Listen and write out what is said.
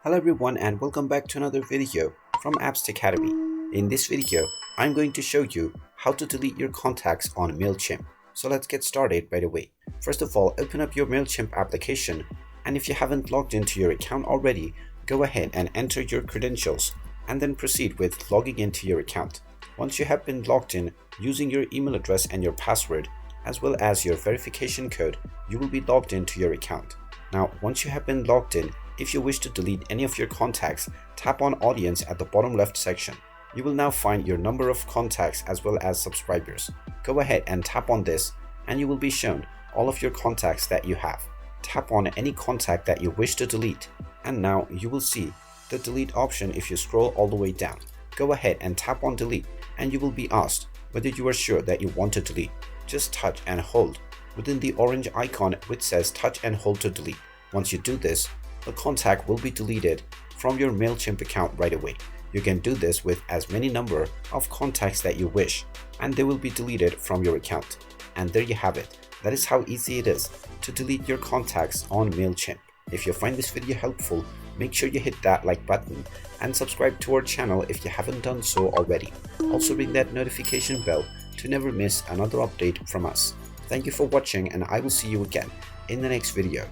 Hello everyone and welcome back to another video from Apps Academy. In this video, I'm going to show you how to delete your contacts on Mailchimp. So let's get started right away. First of all, open up your Mailchimp application, and if you haven't logged into your account already, go ahead and enter your credentials and then proceed with logging into your account. Once you have been logged in using your email address and your password as well as your verification code, you will be logged into your account. Now, once you have been logged in, if you wish to delete any of your contacts, tap on Audience at the bottom left section. You will now find your number of contacts as well as subscribers. Go ahead and tap on this and you will be shown all of your contacts that you have. Tap on any contact that you wish to delete, and now you will see the delete option if you scroll all the way down. Go ahead and tap on delete and you will be asked whether you are sure that you want to delete. Just touch and hold within the orange icon which says touch and hold to delete. Once you do this, the contact will be deleted from your Mailchimp account right away. You can do this with as many number of contacts that you wish, and they will be deleted from your account. And there you have it. That is how easy it is to delete your contacts on Mailchimp. If you find this video helpful, make sure you hit that like button and subscribe to our channel if you haven't done so already. Also ring that notification bell to never miss another update from us. Thank you for watching, and I will see you again in the next video.